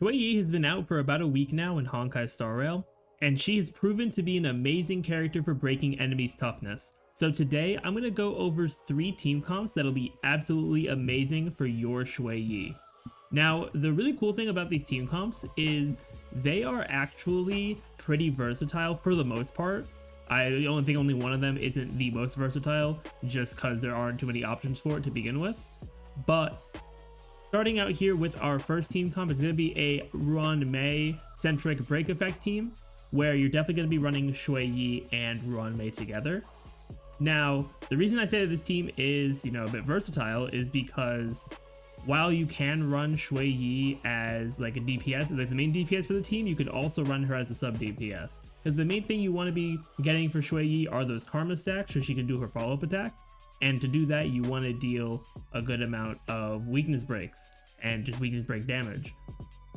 Xueyi has been out for about a week now in Honkai Star Rail, and she has proven to be an amazing character for breaking enemies' toughness. So today, I'm going to go over 3 team comps that'll be absolutely amazing for your Xueyi. Now, the really cool thing about these team comps is they are actually pretty versatile for the most part. I only think only one of them isn't the most versatile, just because there aren't too many options for it to begin with. But starting out here with our first team comp, it's going to be a Ruan Mei centric break effect team, where you're definitely going to be running Xueyi and Ruan Mei together. Now, the reason I say that this team is, a bit versatile is because while you can run Xueyi as like a DPS, like the main DPS for the team, you could also run her as a sub DPS. Because the main thing you want to be getting for Xueyi are those karma stacks so she can do her follow-up attack. And to do that, you want to deal a good amount of weakness breaks and just weakness break damage.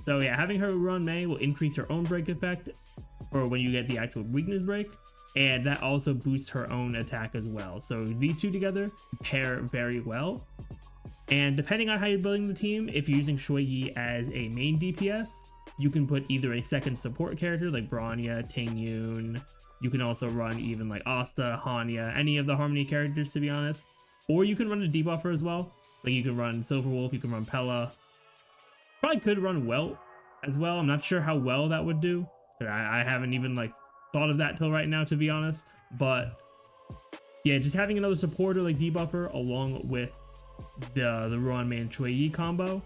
So yeah, having her Ruan Mei will increase her own break effect for when you get the actual weakness break. And that also boosts her own attack as well. So these two together pair very well. And depending on how you're building the team, if you're using Xueyi as a main DPS, you can put either a second support character like Bronya, Tingyun. You can also run even like Asta, Hanya, any of the Harmony characters, to be honest. Or you can run a debuffer as well. Like you can run Silverwolf, you can run Pella. Probably could run Welt as well. I'm not sure how well that would do. I haven't even thought of that till right now, to be honest. But yeah, just having another supporter like debuffer along with the Ruan Mei and Xueyi combo.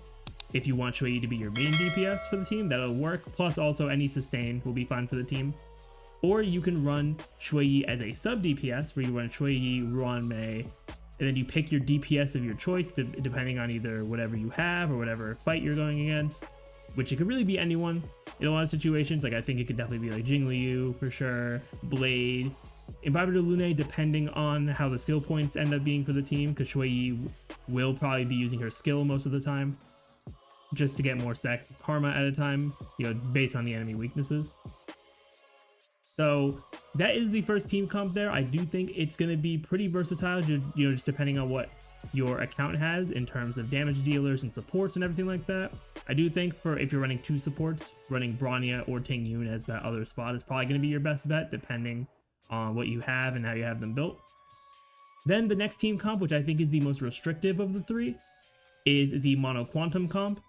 If you want Xueyi to be your main DPS for the team, that'll work. Plus also any sustain will be fine for the team. Or you can run Xueyi as a sub DPS, where you run Xueyi, Ruan Mei, and then you pick your DPS of your choice depending on either whatever you have or whatever fight you're going against, which it could really be anyone in a lot of situations. Like I think it could definitely be like Jingliu for sure, Blade, Imbiber de Lune, depending on how the skill points end up being for the team, because Xueyi will probably be using her skill most of the time, just to get more stacks of karma at a time, based on the enemy weaknesses. So that is the first team comp there. I do think it's going to be pretty versatile, just depending on what your account has in terms of damage dealers and supports and everything like that. I do think if you're running 2 supports, running Bronya or Tingyun as that other spot is probably going to be your best bet, depending on what you have and how you have them built. Then the next team comp, which I think is the most restrictive of the 3, is the Mono Quantum comp.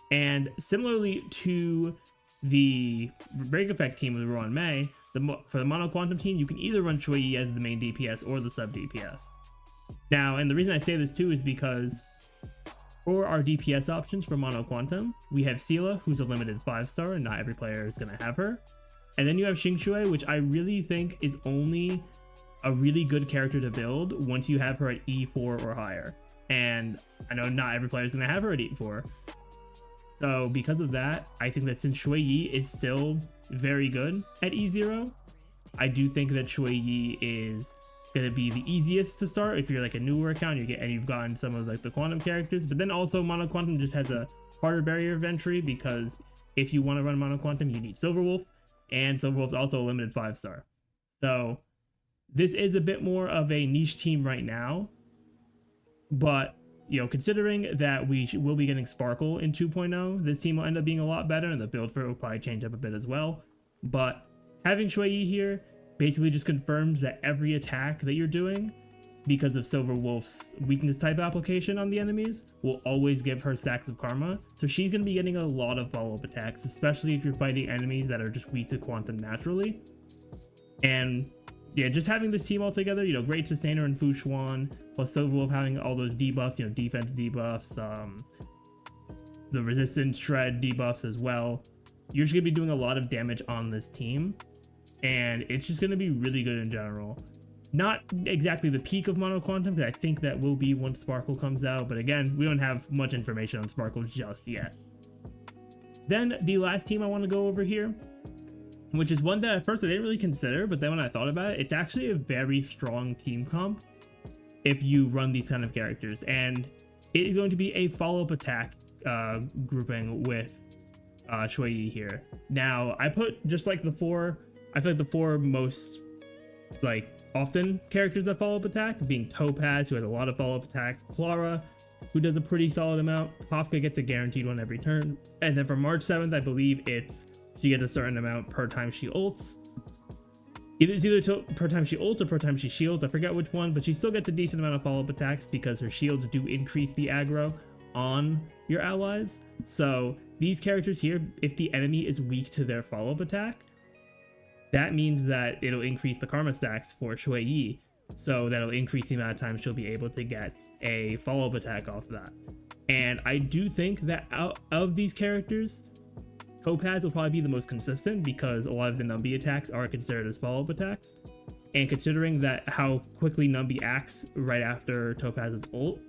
And similarly to the break effect team with Ruan Mei, for the Mono Quantum team, you can either run Xueyi as the main DPS or the sub DPS. Now, and the reason I say this too is because for our DPS options for Mono Quantum, we have Seele, who's a limited 5-star, and not every player is going to have her. And then you have Qingque, which I really think is only a really good character to build once you have her at E4 or higher. And I know not every player is going to have her at E4. So because of that, I think that since Xueyi is still very good at E0, I do think that Xueyi is going to be the easiest to start if you're like a newer account and you've gotten some of like the quantum characters. But then also Mono Quantum just has a harder barrier of entry, because if you want to run Mono Quantum, you need Silverwolf, and Silverwolf's also a limited 5-star. So this is a bit more of a niche team right now, but considering that we will be getting Sparkle in 2.0, this team will end up being a lot better, and the build for it will probably change up a bit as well. But having Xueyi here basically just confirms that every attack that you're doing, because of Silverwolf's weakness type application on the enemies, will always give her stacks of karma. So she's going to be getting a lot of follow-up attacks, especially if you're fighting enemies that are just weak to quantum naturally. And yeah, just having this team all together, great sustainer in Xuan, plus Silverwolf having all those debuffs, defense debuffs, the resistance shred debuffs as well. You're just going to be doing a lot of damage on this team, and it's just going to be really good in general. Not exactly the peak of Mono Quantum, because I think that will be once Sparkle comes out, but again, we don't have much information on Sparkle just yet. Then the last team I want to go over here, which is one that at first I didn't really consider, but then when I thought about it, it's actually a very strong team comp if you run these kind of characters, and it is going to be a follow-up attack grouping with Xueyi here. Now, I put just like the 4, I feel like the 4 most often characters that follow-up attack, being Topaz, who has a lot of follow-up attacks, Clara, who does a pretty solid amount. Kafka gets a guaranteed one every turn. And then for March 7th, I believe she gets a certain amount per time she ults. It's either per time she ults or per time she shields. I forget which one, but she still gets a decent amount of follow-up attacks because her shields do increase the aggro on your allies. So these characters here, if the enemy is weak to their follow-up attack, that means that it'll increase the karma stacks for Xueyi. So that'll increase the amount of time she'll be able to get a follow-up attack off that. And I do think that out of these characters, Topaz will probably be the most consistent because a lot of the Numbi attacks are considered as follow-up attacks. And considering that how quickly Numbi acts right after Topaz's ult,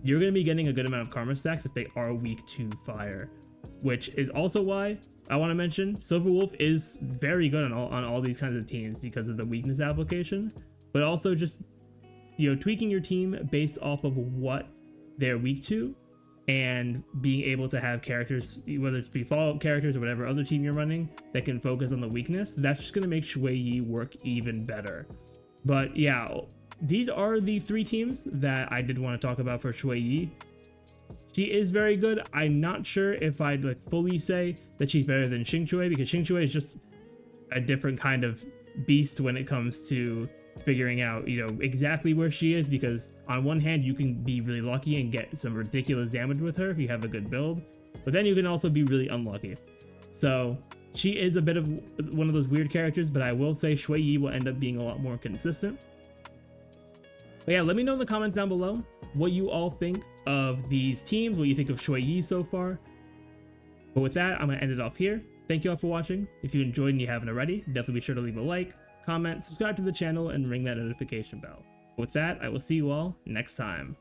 you're going to be getting a good amount of karma stacks if they are weak to fire. Which is also why I want to mention Silver Wolf is very good on all these kinds of teams because of the weakness application. But also just, tweaking your team based off of what they're weak to, and being able to have characters, whether it's be follow-up characters or whatever other team you're running, that can focus on the weakness, that's just going to make Xueyi work even better. But yeah, these are the 3 teams that I did want to talk about for Xueyi. She is very good. I'm not sure if I'd fully say that she's better than Qingque, because Qingque is just a different kind of beast when it comes to figuring out exactly where she is, because on one hand you can be really lucky and get some ridiculous damage with her if you have a good build, but then you can also be really unlucky. So she is a bit of one of those weird characters, but I will say Xueyi will end up being a lot more consistent. But yeah, let me know in the comments down below what you all think of these teams, what you think of Xueyi so far. But with that, I'm gonna end it off here. Thank you all for watching. If you enjoyed and you haven't already, definitely be sure to leave a like, comment, subscribe to the channel, and ring that notification bell. With that, I will see you all next time.